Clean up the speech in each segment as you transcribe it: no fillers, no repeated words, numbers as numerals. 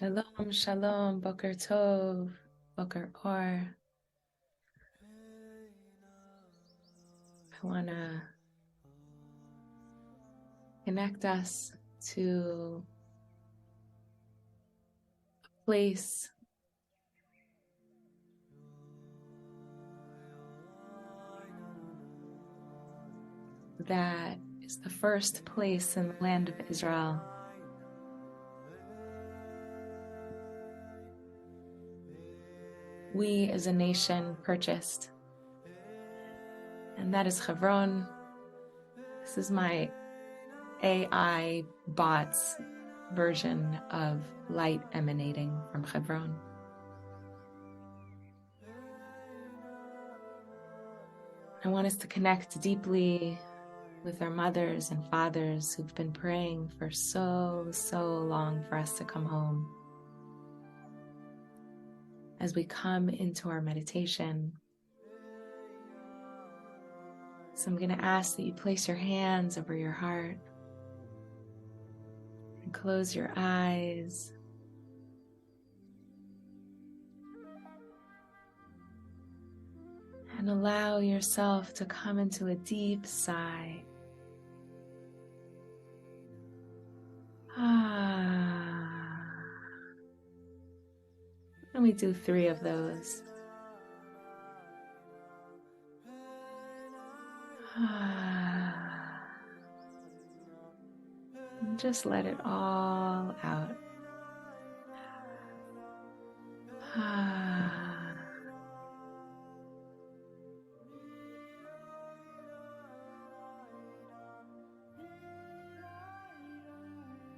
Shalom, shalom, boker tov, boker or. I want to connect us to a place that is the first place in the land of Israel. We as a nation purchased, and that is Hebron. This is my AI bot's version of light emanating from Hebron. I want us to connect deeply with our mothers and fathers who've been praying for so long for us to come home. As we come into our meditation, so I'm going to ask that you place your hands over your heart and close your eyes. And allow yourself to come into a deep sigh. And we do 3 of those. And just let it all out.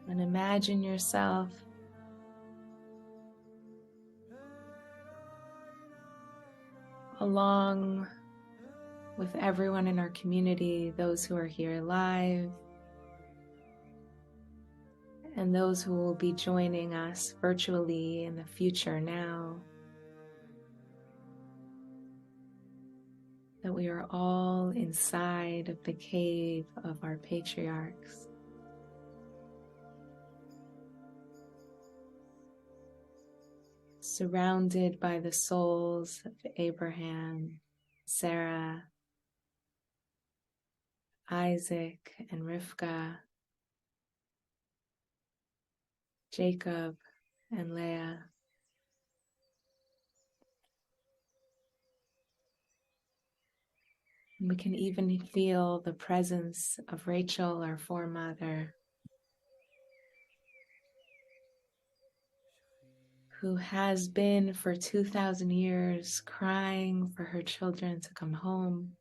And imagine yourself along with everyone in our community, those who are here live, and those who will be joining us virtually in the future now, that we are all inside of the cave of our patriarchs. Surrounded by the souls of Abraham, Sarah, Isaac and Rivka, Jacob and Leah. And we can even feel the presence of Rachel, our foremother, who has been for 2,000 years crying for her children to come home.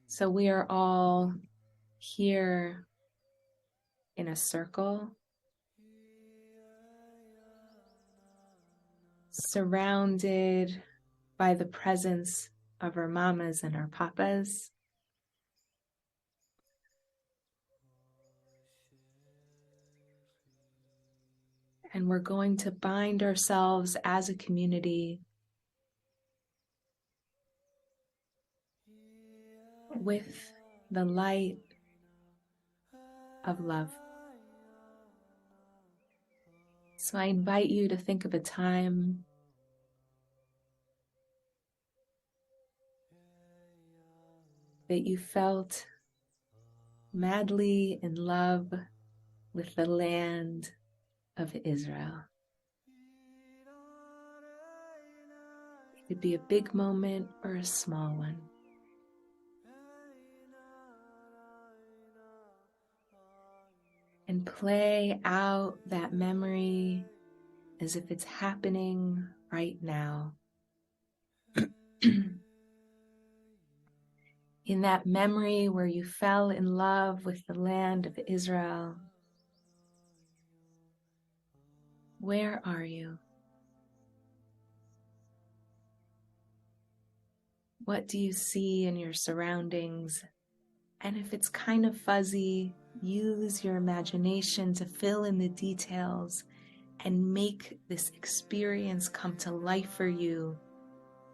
So we are all here in a circle, surrounded by the presence of our mamas and our papas. And we're going to bind ourselves as a community with the light of love. So I invite you to think of a time that you felt madly in love with the land of Israel. It could be a big moment or a small one. And play out that memory as if it's happening right now. In that memory where you fell in love with the land of Israel, where are you? What do you see in your surroundings? And if it's kind of fuzzy, use your imagination to fill in the details and make this experience come to life for you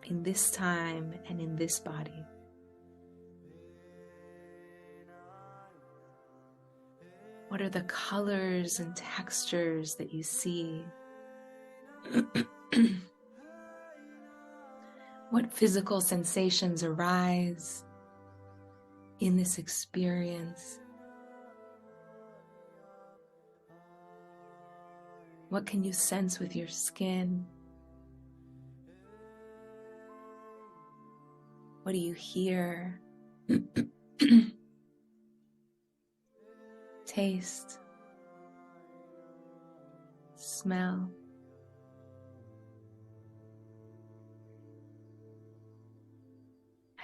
in this time and in this body. What are the colors and textures that you see? What physical sensations arise in this experience? What can you sense with your skin? What do you hear? Taste, smell.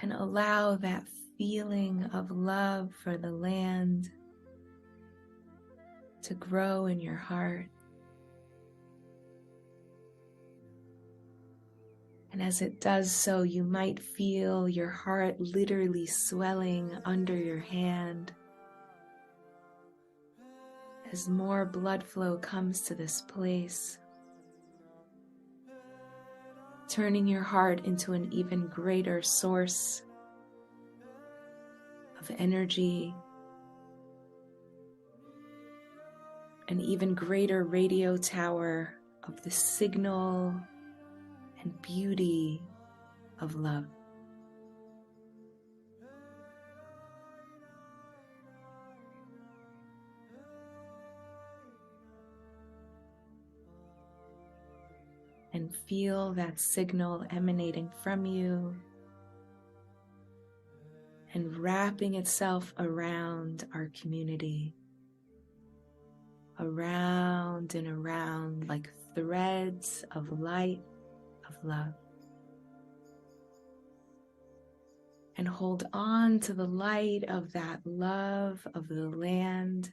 And allow that feeling of love for the land to grow in your heart. And as it does so, you might feel your heart literally swelling under your hand as more blood flow comes to this place, turning your heart into an even greater source of energy, an even greater radio tower of the signal and beauty of love. And feel that signal emanating from you and wrapping itself around our community, around and around like threads of light, of love. And hold on to the light of that love of the land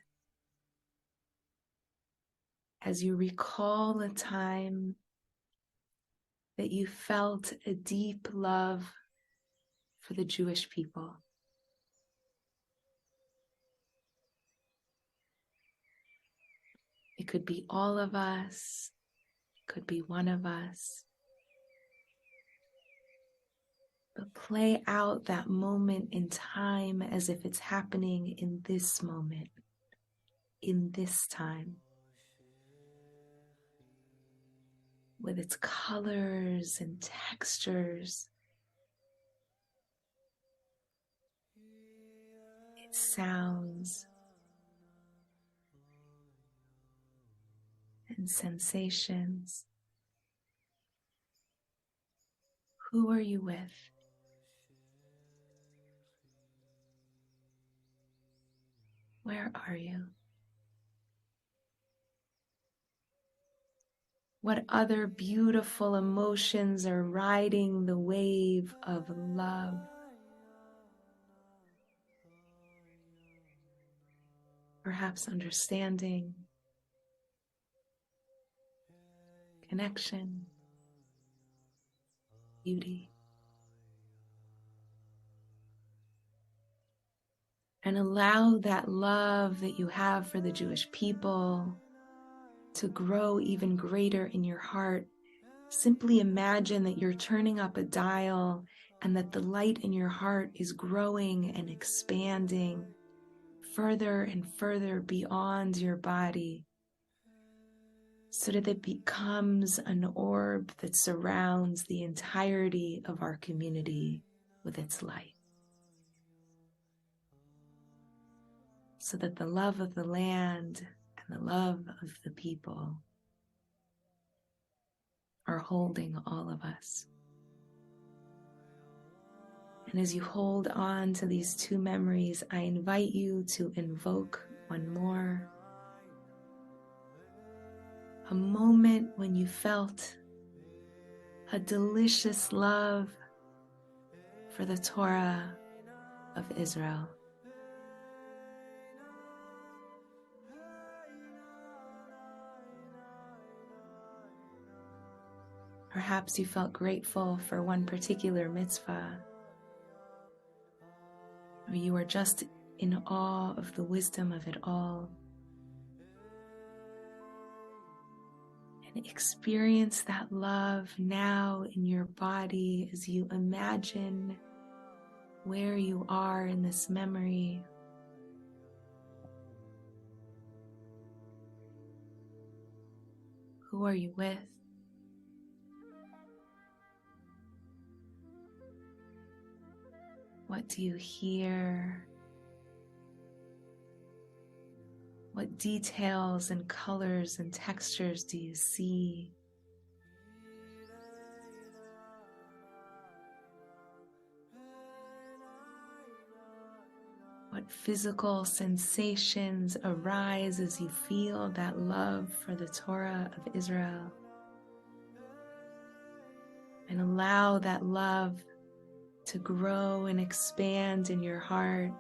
as you recall a time that you felt a deep love for the Jewish people. It could be all of us, it could be one of us. But play out that moment in time as if it's happening in this moment, in this time, with its colors and textures, its sounds and sensations. Who are you with? Where are you? What other beautiful emotions are riding the wave of love? Perhaps understanding, connection, beauty. And allow that love that you have for the Jewish people to grow even greater in your heart. Simply imagine that you're turning up a dial and that the light in your heart is growing and expanding further and further beyond your body, so that it becomes an orb that surrounds the entirety of our community with its light. So that the love of the land and the love of the people are holding all of us. And as you hold on to these two memories, I invite you to invoke one more. A moment when you felt a delicious love for the Torah of Israel. Perhaps you felt grateful for one particular mitzvah, or you were just in awe of the wisdom of it all. And experience that love now in your body as you imagine where you are in this memory. Who are you with? What do you hear? What details and colors and textures do you see? What physical sensations arise as you feel that love for the Torah of Israel? And allow that love to grow and expand in your heart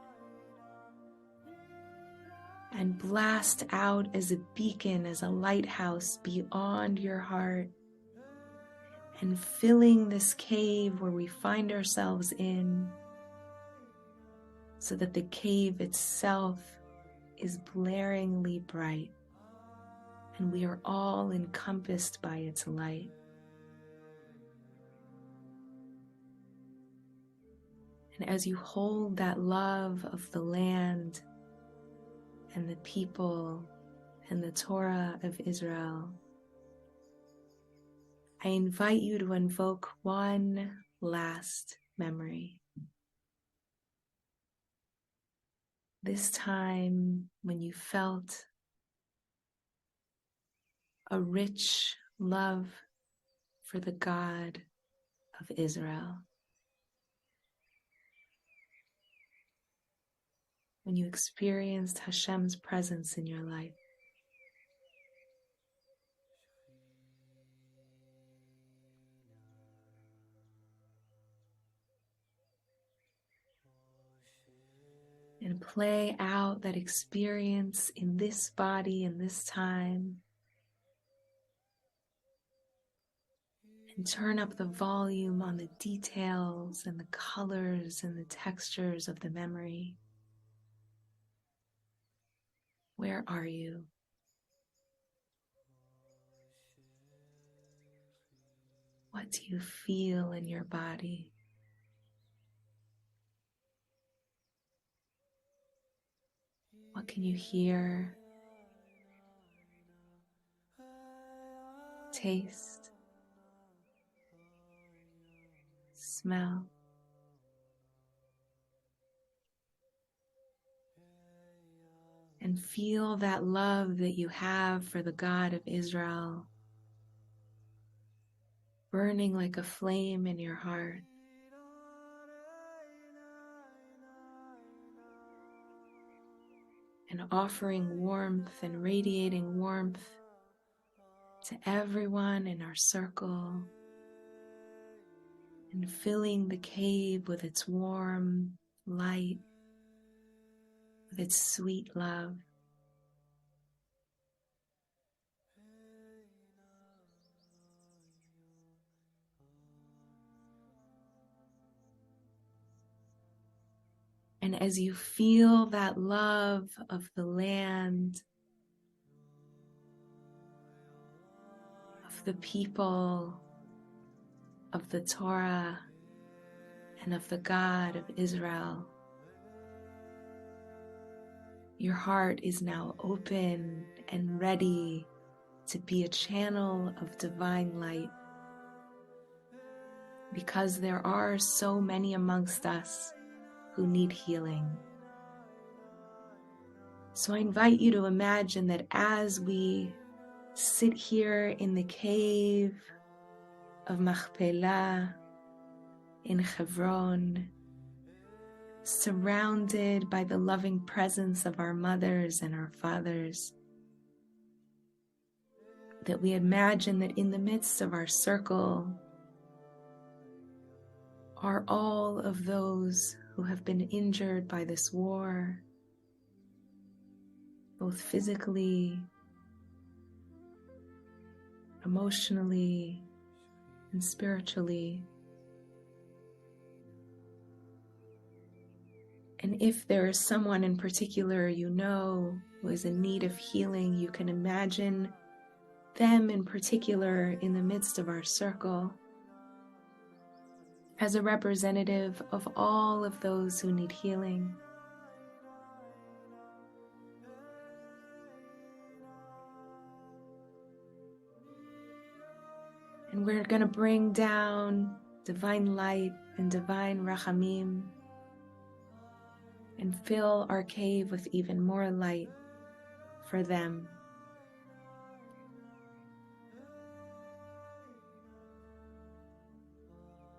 and blast out as a beacon, as a lighthouse beyond your heart, and filling this cave where we find ourselves in, so that the cave itself is blaringly bright and we are all encompassed by its light. And as you hold that love of the land and the people and the Torah of Israel, I invite you to invoke one last memory. This time when you felt a rich love for the God of Israel. When you experienced Hashem's presence in your life. And play out that experience in this body, in this time. And turn up the volume on the details and the colors and the textures of the memory. Where are you? What do you feel in your body? What can you hear, taste, smell? And feel that love that you have for the God of Israel burning like a flame in your heart. And offering warmth and radiating warmth to everyone in our circle, and filling the cave with its warm light, with its sweet love. And as you feel that love of the land, of the people, of the Torah, and of the God of Israel, your heart is now open and ready to be a channel of divine light, because there are so many amongst us who need healing. So I invite you to imagine that as we sit here in the cave of Machpelah in Hebron, surrounded by the loving presence of our mothers and our fathers, that we imagine that in the midst of our circle are all of those who have been injured by this war, both physically, emotionally, and spiritually. And if there is someone in particular you know who is in need of healing, you can imagine them in particular in the midst of our circle as a representative of all of those who need healing. And we're going to bring down divine light and divine rachamim and fill our cave with even more light for them.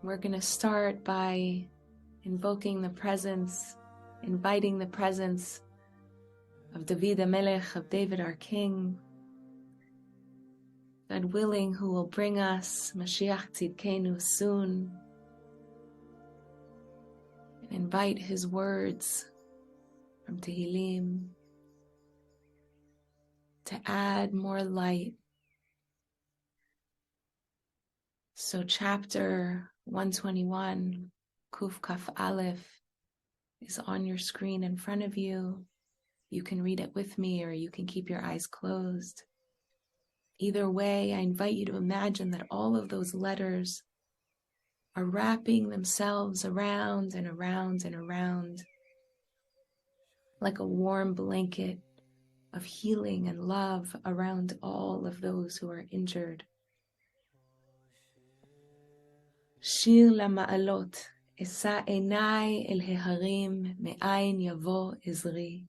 We're going to start by inviting the presence of David HaMelech, of David our King, God willing, who will bring us Mashiach Tzidkenu soon, and invite his words from Tehillim to add more light. So chapter 121, Kuf Kaf Aleph, is on your screen in front of you. You can read it with me, or you can keep your eyes closed. Either way, I invite you to imagine that all of those letters are wrapping themselves around and around and around like a warm blanket of healing and love around all of those who are injured. Shir למעלות, אשא עיניי אל ההרים, מאין יבוא עזרי.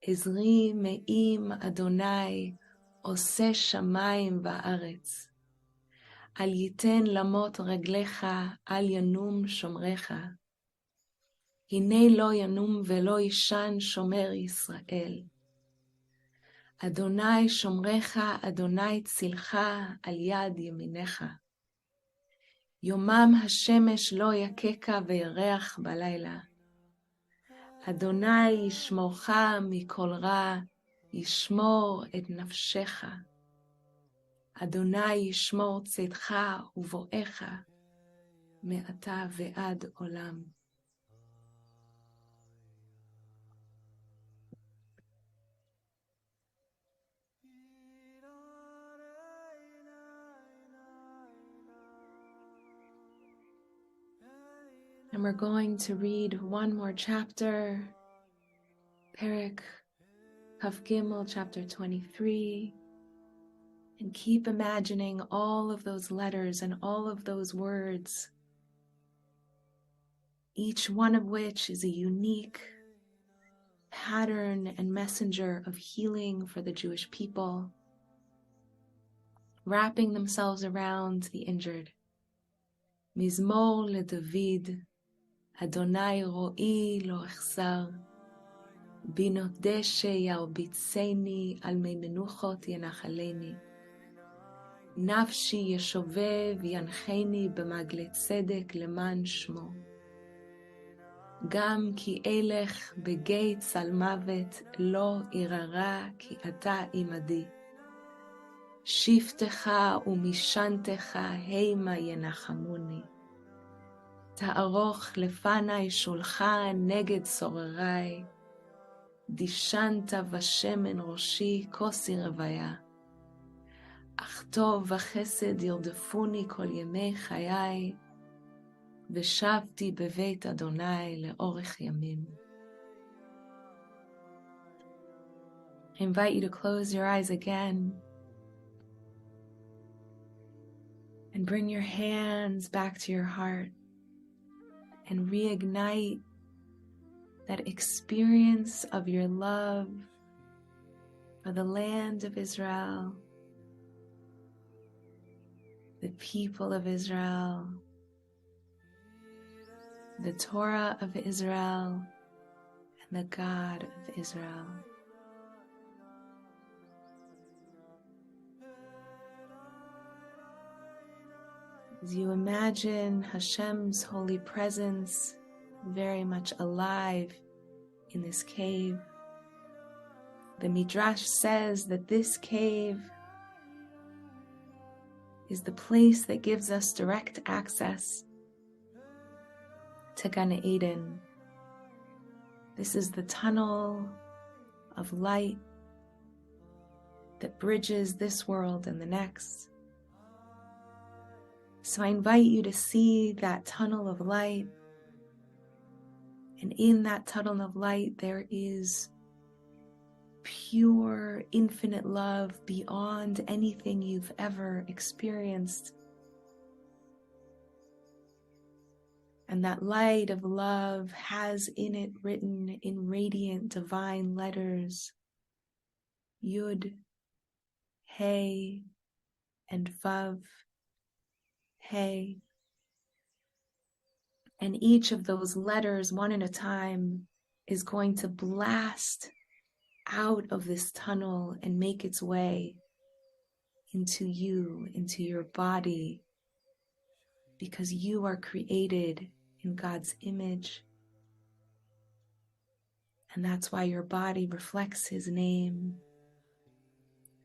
עזרי מעם אדוני, עושה שמיים וארץ. אל ייתן למות רגליך, אל ינום שומרך. הנה לא ינום ולא ישן שומר ישראל. אדוני שומרך, אדוני צילך על יד ימינך. יומם השמש לא יככה וירח בלילה. אדוני ישמורך מכל רע, ישמור את נפשך. אדוני ישמור צאתך ובואך, מעתה ועד עולם. And we're going to read one more chapter, Perek Kaf Gimel, chapter 23, and keep imagining all of those letters and all of those words, each one of which is a unique pattern and messenger of healing for the Jewish people, wrapping themselves around the injured. Mizmor LeDavid, Adonai ro'i lo echsar, binot deshe yarbitzeni al mei menuchot yenachaleni. Nafshi yeshovev yancheni b'magle tzedek leman shmo. Gam ki elech begei tzal mavet lo irara ki ata imadi. Shiftecha umishantecha heima yenachamuni. תערוך לפני שולחן נגד סורריי, דישנת ושמן ראשי כוסי רוויה. אך טוב וחסד ירדפוני כל ימי חיי, ושבתי בבית אדוני לאורך ימים. I invite you to close your eyes again and bring your hands back to your heart and reignite that experience of your love for the land of Israel, the people of Israel, the Torah of Israel, and the God of Israel. As you imagine Hashem's holy presence very much alive in this cave, the Midrash says that this cave is the place that gives us direct access to Gan Eden. This is the tunnel of light that bridges this world and the next. So I invite you to see that tunnel of light, and in that tunnel of light there is pure, infinite love beyond anything you've ever experienced. And that light of love has in it written in radiant divine letters, Yud, Hey, and Vav, Hey. And each of those letters, one at a time, is going to blast out of this tunnel and make its way into you, into your body, because you are created in God's image. And that's why your body reflects His name.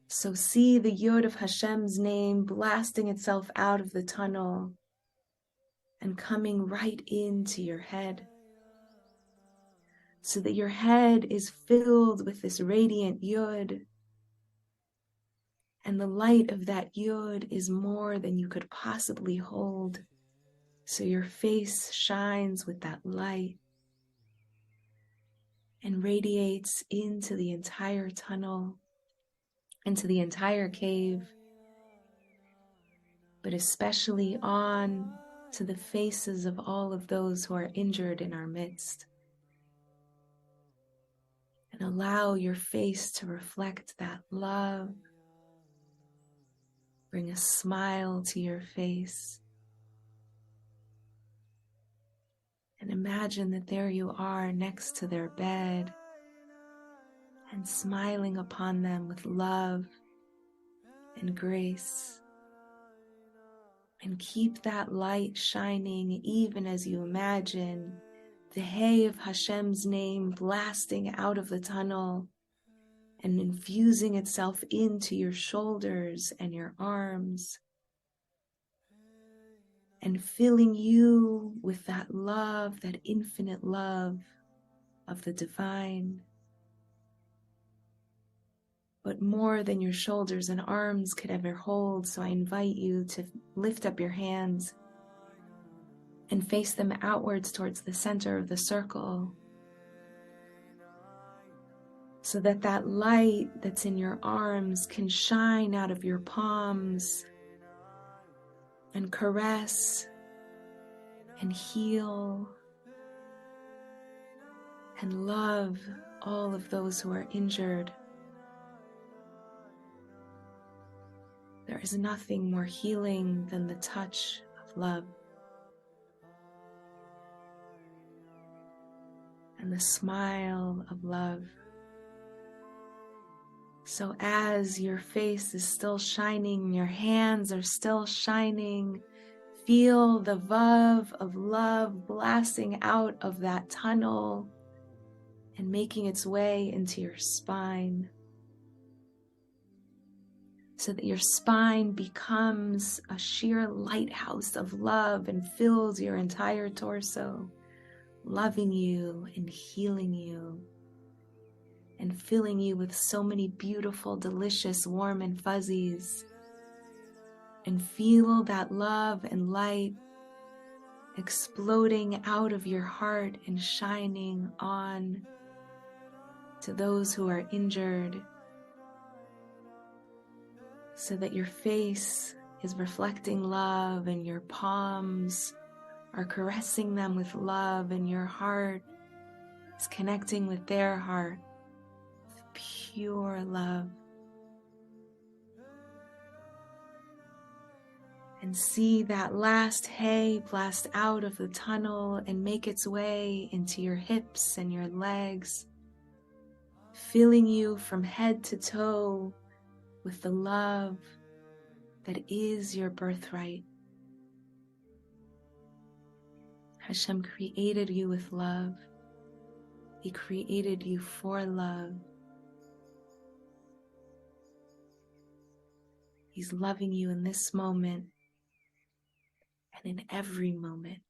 So see the Yod of Hashem's name blasting itself out of the tunnel and coming right into your head, so that your head is filled with this radiant Yod. And the light of that Yod is more than you could possibly hold. So your face shines with that light and radiates into the entire tunnel, into the entire cave, but especially on to the faces of all of those who are injured in our midst. And allow your face to reflect that love. Bring a smile to your face. And imagine that there you are next to their bed and smiling upon them with love and grace. And keep that light shining even as you imagine the Hey of Hashem's name blasting out of the tunnel and infusing itself into your shoulders and your arms and filling you with that love, that infinite love of the divine. But more than your shoulders and arms could ever hold, so I invite you to lift up your hands and face them outwards towards the center of the circle, so that that light that's in your arms can shine out of your palms and caress and heal and love all of those who are injured. There is nothing more healing than the touch of love and the smile of love. So as your face is still shining, your hands are still shining, feel the vav of love blasting out of that tunnel and making its way into your spine, so that your spine becomes a sheer lighthouse of love and fills your entire torso, loving you and healing you and filling you with so many beautiful, delicious, warm and fuzzies. And feel that love and light exploding out of your heart and shining on to those who are injured, so that your face is reflecting love and your palms are caressing them with love and your heart is connecting with their heart with pure love. And see that last hay blast out of the tunnel and make its way into your hips and your legs, filling you from head to toe with the love that is your birthright. Hashem created you with love. He created you for love. He's loving you in this moment and in every moment.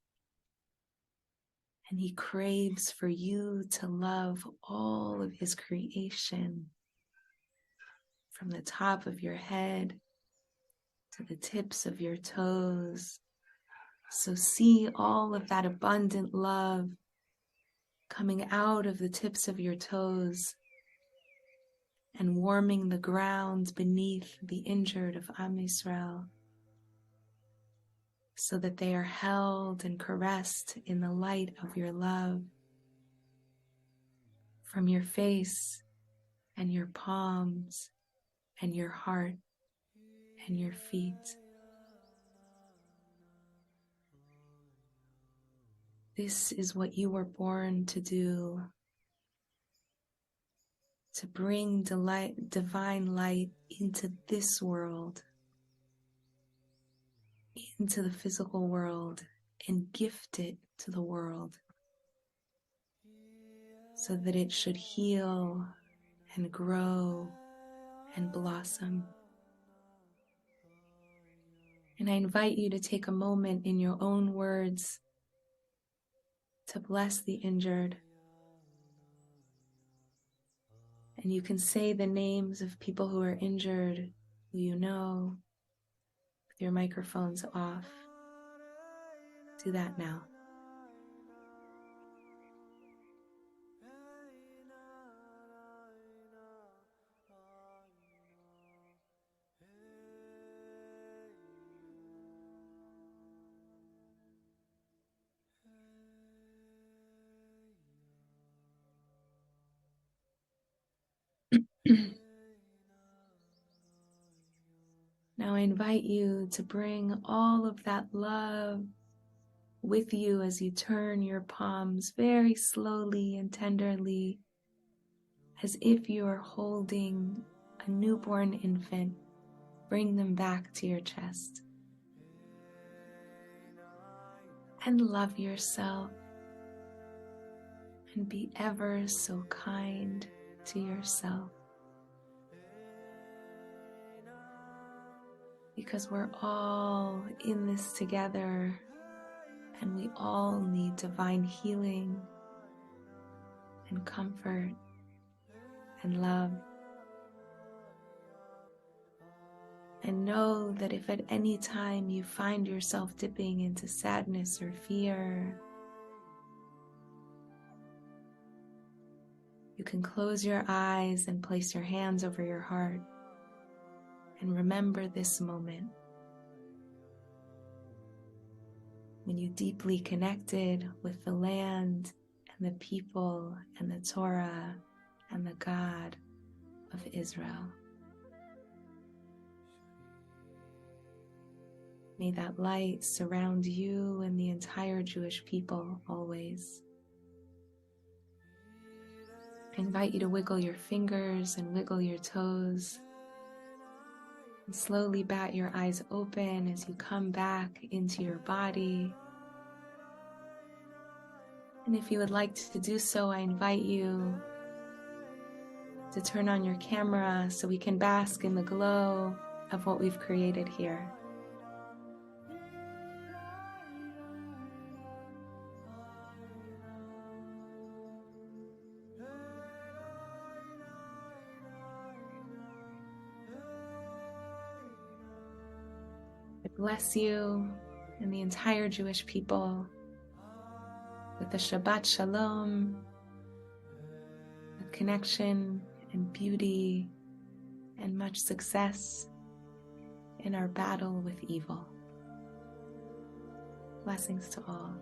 And He craves for you to love all of His creation, from the top of your head to the tips of your toes. So see all of that abundant love coming out of the tips of your toes and warming the ground beneath the injured of Am Yisrael, so that they are held and caressed in the light of your love from your face and your palms and your heart and your feet. This is what you were born to do, to bring divine light into this world, into the physical world, and gift it to the world so that it should heal and grow and blossom. And I invite you to take a moment in your own words to bless the injured. And you can say the names of people who are injured, who you know, with your microphones off. Do that now. Now I invite you to bring all of that love with you as you turn your palms very slowly and tenderly, as if you are holding a newborn infant. Bring them back to your chest. And love yourself. And be ever so kind to yourself. Because we're all in this together, and we all need divine healing and comfort and love. And know that if at any time you find yourself dipping into sadness or fear, you can close your eyes and place your hands over your heart and remember this moment when you deeply connected with the land and the people and the Torah and the God of Israel. May that light surround you and the entire Jewish people always. I invite you to wiggle your fingers and wiggle your toes. And slowly bat your eyes open as you come back into your body. And if you would like to do so, I invite you to turn on your camera so we can bask in the glow of what we've created here. I bless you and the entire Jewish people with the Shabbat Shalom, with connection and beauty and much success in our battle with evil. Blessings to all.